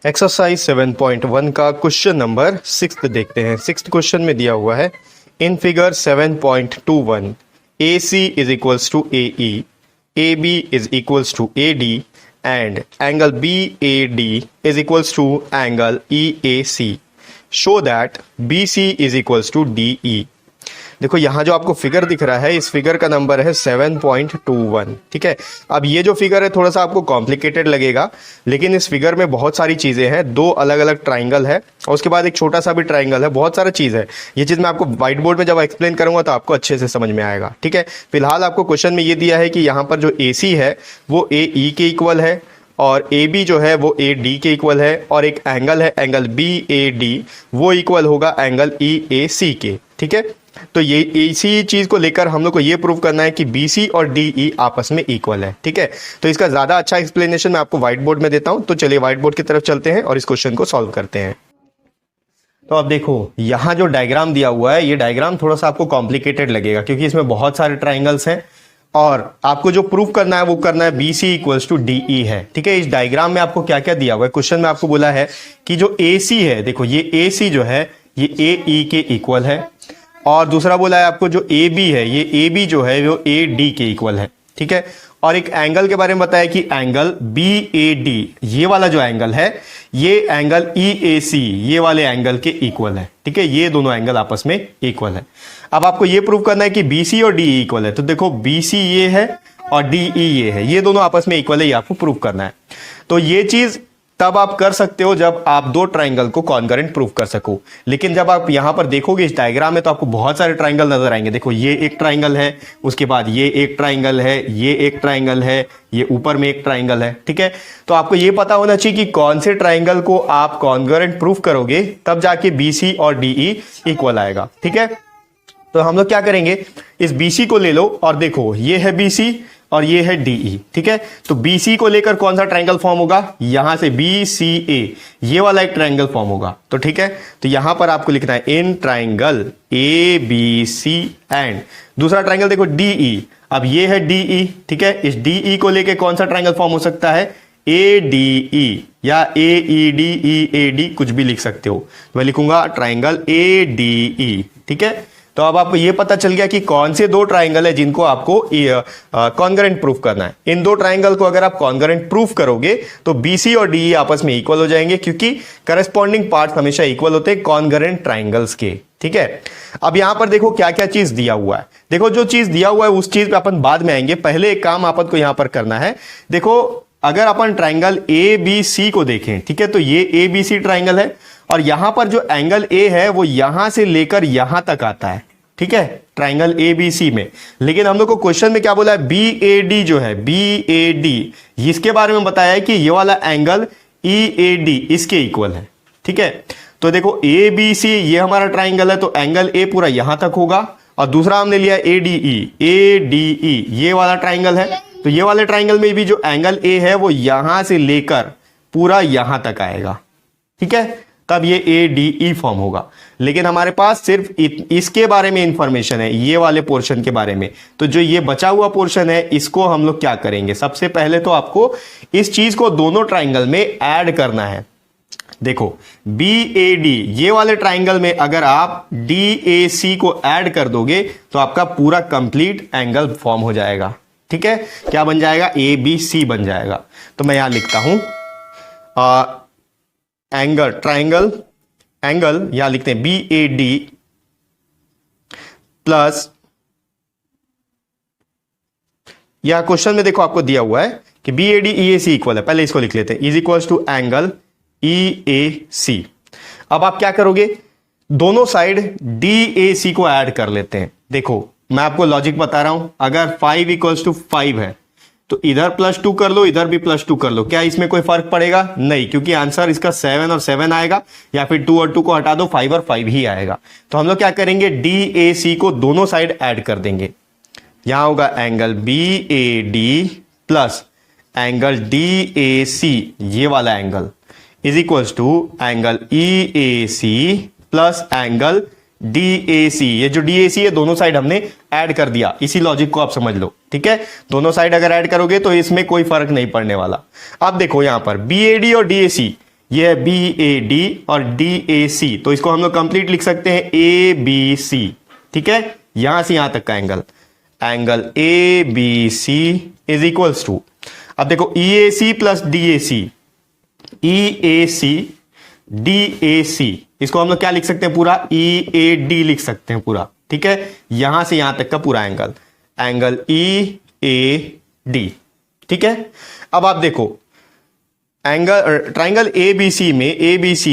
Exercise 7.1 का question number 6 देखते हैं। 6th क्वेश्चन में दिया हुआ है इन figure 7.21 AC is equals to AE, AB is equals to AD and angle BAD is equals to angle EAC। Show that BC is equals to DE। देखो यहाँ जो आपको फिगर दिख रहा है, इस फिगर का नंबर है 7.21। ठीक है, अब ये जो फिगर है थोड़ा सा आपको कॉम्प्लिकेटेड लगेगा, लेकिन इस फिगर में बहुत सारी चीज़ें हैं। दो अलग अलग ट्राइंगल है और उसके बाद एक छोटा सा भी ट्राइंगल है, बहुत सारा चीज़ है। ये चीज़ मैं आपको व्हाइट बोर्ड में जब एक्सप्लेन करूंगा तो आपको अच्छे से समझ में आएगा। ठीक है, फिलहाल आपको क्वेश्चन में ये दिया है कि यहाँ पर जो AC है वो AE के इक्वल है और AB जो है वो AD के इक्वल है, और एक एंगल है एंगल BAD, वो इक्वल होगा एंगल EAC के। ठीक है, तो ये इसी चीज को लेकर हम लोग को ये प्रूव करना है कि BC और DE आपस में इक्वल है। ठीक है, तो इसका ज्यादा अच्छा एक्सप्लेनेशन मैं आपको व्हाइट बोर्ड में देता हूं। तो चलिए व्हाइट बोर्ड की तरफ चलते हैं और इस क्वेश्चन को सॉल्व करते हैं। तो अब देखो यहाँ जो डायग्राम दिया हुआ है, ये डायग्राम थोड़ा सा आपको कॉम्प्लिकेटेड लगेगा क्योंकि इसमें बहुत सारे ट्राइंगल्स हैं और आपको जो प्रूफ करना है वो करना है BC इक्वल्स टू DE है। ठीक है, इस डायग्राम में आपको क्या क्या दिया हुआ है, क्वेश्चन में आपको बोला है कि जो AC है, देखो ये AC जो है ये AE के इक्वल है, और दूसरा बोला है आपको जो AB है, ये AB जो है वो AD के इक्वल है। ठीक है, और एक एंगल के बारे में बताया कि एंगल BAD, ये वाला जो एंगल है ये एंगल EAC, ये वाले एंगल के इक्वल है। ठीक है, ये दोनों एंगल आपस में इक्वल है। अब आपको ये प्रूव करना है कि BC और DE इक्वल है। तो देखो BC ये है और DE ये है, ये दोनों आपस में इक्वल है, ये आपको प्रूव करना है। तो ये चीज तब आप कर सकते हो जब आप दो ट्राइंगल को कॉन्करेंट प्रूव कर सको, लेकिन जब आप यहां पर देखोगे इस डायग्राम में तो आपको बहुत सारे ट्राइंगल नजर आएंगे। देखो ये एक ट्राइंगल है, उसके बाद ये एक ट्राइंगल है, ये एक ट्राइंगल है, ये ऊपर में एक ट्राइंगल है। ठीक है, तो आपको ये पता होना चाहिए कि कौन से ट्राइंगल को आप कॉन्करेंट प्रूव करोगे, तब जाके BC और DE इक्वल आएगा। ठीक है, तो हम लोग क्या करेंगे, इस BC को ले लो और देखो ये है BC और ये है DE। ठीक है, तो BC को लेकर कौन सा ट्रायंगल फॉर्म होगा, यहां से BCA, ये वाला एक ट्रायंगल फॉर्म होगा। तो ठीक है, तो यहां पर आपको लिखना है इन ट्रायंगल ABC एंड दूसरा ट्रायंगल देखो DE। अब ये है DE। ठीक है, इस DE को लेकर कौन सा ट्रायंगल फॉर्म हो सकता है, ADE या AED, EAD, कुछ भी लिख सकते हो। मैं लिखूंगा ट्रायंगल ADE। ठीक है, तो अब आपको ये पता चल गया कि कौन से दो ट्राइंगल है जिनको आपको कॉन्करेंट प्रूफ करना है। इन दो ट्राइंगल को अगर आप कॉन्करेंट प्रूफ करोगे तो BC और DE आपस में इक्वल हो जाएंगे, क्योंकि करस्पॉन्डिंग पार्ट्स हमेशा इक्वल होते हैं कॉन्करेंट ट्राइंगल्स के। ठीक है, अब यहां पर देखो क्या क्या चीज दिया हुआ है। देखो जो चीज दिया हुआ है उस चीज पे अपन बाद में आएंगे, पहले एक काम आपन को यहां पर करना है। देखो अगर अपन ट्राइंगल ABC को देखें, ठीक है, तो ये ABC ट्राइंगल है और यहां पर जो एंगल A है वो यहां से लेकर यहां तक आता है। ठीक है, ट्राइंगल ABC में, लेकिन हम लोग को क्वेश्चन में क्या बोला है, BAD जो है BAD, इसके बारे में बताया है कि ये वाला एंगल EAD इसके इक्वल है। ठीक है, तो देखो ABC ये हमारा ट्राइंगल है, तो एंगल A पूरा यहां तक होगा, और दूसरा हमने लिया ADE ये वाला ट्राइंगल है, तो ये वाले ट्राइंगल में भी जो एंगल A है वो यहां से लेकर पूरा यहां तक आएगा। ठीक है, तब ये ADE फॉर्म होगा। लेकिन हमारे पास सिर्फ इसके बारे में इंफॉर्मेशन है, ये वाले पोर्शन के बारे में। तो जो ये बचा हुआ पोर्शन है इसको हम लोग क्या करेंगे, सबसे पहले तो आपको इस चीज को दोनों ट्राइंगल में ऐड करना है। देखो BAD ये वाले ट्राइंगल में अगर आप DAC को ऐड कर दोगे तो आपका पूरा कंप्लीट एंगल फॉर्म हो जाएगा। ठीक है, क्या बन जाएगा, ABC बन जाएगा। तो मैं यहां लिखता हूं एंगल ट्राइंगल एंगल, यहां लिखते हैं BAD प्लस, यह क्वेश्चन में देखो आपको दिया हुआ है कि BAD EAC इक्वल है, पहले इसको लिख लेते हैं, is equals to angle EAC। अब आप क्या करोगे, दोनों साइड DAC को ऐड कर लेते हैं। देखो मैं आपको लॉजिक बता रहा हूं, अगर 5 इक्वल्स टू 5 है तो इधर +2 कर लो, इधर भी +2 कर लो, क्या इसमें कोई फर्क पड़ेगा, नहीं, क्योंकि आंसर इसका 7 और 7 आएगा, या फिर 2 और 2 को हटा दो 5 और 5 ही आएगा। तो हम लोग क्या करेंगे, DAC को दोनों साइड ऐड कर देंगे। यहां होगा angle BAD plus angle DAC, ये वाला angle is equals to angle EAC plus angle DAC। ये जो DAC है दोनों साइड हमने ऐड कर दिया, इसी लॉजिक को आप समझ लो। ठीक है, दोनों साइड अगर ऐड करोगे तो इसमें कोई फर्क नहीं पड़ने वाला। अब देखो यहां पर BAD और DAC ये है BAD और DAC, तो इसको हम लोग कंप्लीट लिख सकते हैं ABC, ठीक है, यहां से यहां तक का angle, angle ABC is equals to, अब देखो EAC plus DAC, EAC DAC, इसको हम लोग क्या लिख सकते हैं पूरा, EAD लिख सकते हैं पूरा, ठीक है, यहां से यहां तक का पूरा एंगल, एंगल EAD, ठीक है। अब आप देखो एंगल ट्राइंगल ABC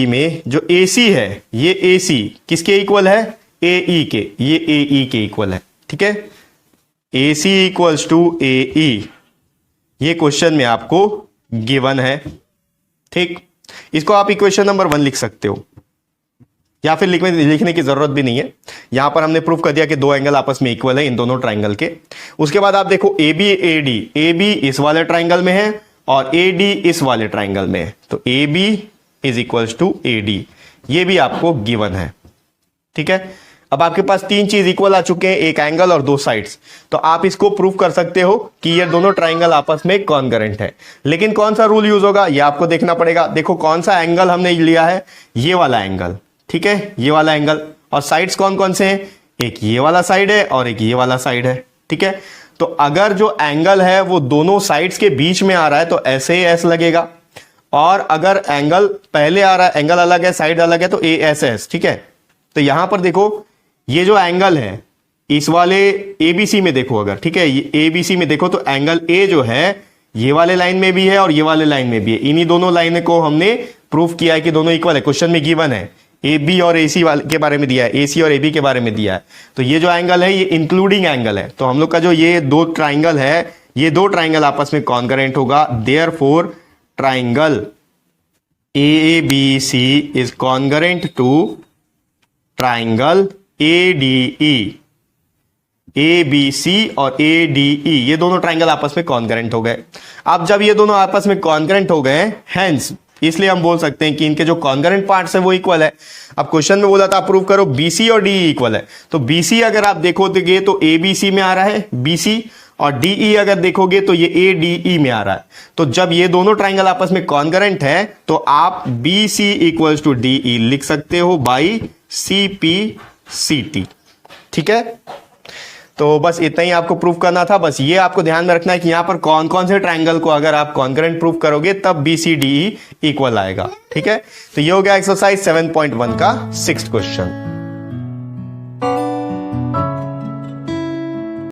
में जो AC है, ये AC किसके इक्वल है, AE के, ये AE के इक्वल है, ठीक है, AC इक्वल्स टू AE, ये क्वेश्चन में आपको गिवन है, ठीक। इसको आप इक्वेशन नंबर 1 लिख सकते हो, या फिर लिखने की जरूरत भी नहीं है, यहां पर हमने प्रूफ कर दिया कि दो एंगल आपस में इक्वल है इन दोनों ट्राइंगल के। उसके बाद आप देखो AB इस वाले ट्राइंगल में है और AD इस वाले ट्राइंगल में है, तो AB is equals to AD, ये भी आपको गिवन है, ठीक है। अब आपके पास तीन चीज इक्वल आ चुके हैं, एक एंगल और दो साइड्स, तो आप इसको प्रूव कर सकते हो कि ये दोनों ट्राइंगल आपस में कॉन्करेंट है। लेकिन कौन सा रूल यूज होगा ये आपको देखना पड़ेगा। देखो कौन सा एंगल हमने लिया है, ये वाला एंगल, ठीक है, ये वाला एंगल, और साइड्स कौन कौन से हैं, एक ये वाला साइड है और एक ये वाला साइड है, ठीक है। तो अगर जो एंगल है वो दोनों साइड्स के बीच में आ रहा है तो ऐसे एस लगेगा, और अगर एंगल पहले आ रहा है, एंगल अलग है साइड अलग है, तो ASS, ठीक है। तो यहां पर देखो ये जो एंगल है इस वाले ABC में देखो अगर, ठीक है, ये ABC में देखो तो एंगल A जो है ये वाले लाइन में भी है और ये वाले लाइन में भी है, इन्हीं दोनों लाइन को हमने प्रूफ किया है कि दोनों इक्वल है, क्वेश्चन में गिवन है, AB और AC के बारे में दिया है, AC और AB के बारे में दिया है। तो ये जो एंगल है ये इंक्लूडिंग एंगल है, तो हम लोग का जो ये दो ट्राइंगल है, ये दो ट्राइंगल आपस में कॉन्करेंट होगा, therefore triangle ABC is concurrent to triangle ADE, ABC और ADE, ये दोनों ट्राइंगल आपस में कॉन्करेंट हो गए। अब जब ये दोनों आपस में कॉन्करेंट हो गए, हेंस इसलिए हम बोल सकते हैं कि इनके जो कॉन्करेंट पार्ट्स है वो इक्वल है। अब क्वेश्चन में बोला था प्रूव करो BC और DE इक्वल है, तो BC अगर आप देखोगे तो ABC में आ रहा है BC, और DE अगर देखोगे तो ये ADE में आ रहा है। तो जब ये दोनों ट्राइंगल आपस में कॉन्करेंट है तो आप BC इक्वल्स टू DE लिख सकते हो बाई CPCT, ठीक है। तो बस इतना ही आपको प्रूफ करना था। बस ये आपको ध्यान में रखना है कि यहां पर कौन कौन से ट्राइंगल को अगर आप कॉन्करेंट प्रूफ करोगे तब BCDE इक्वल आएगा, ठीक है। तो ये हो गया एक्सरसाइज 7.1 का 6th क्वेश्चन।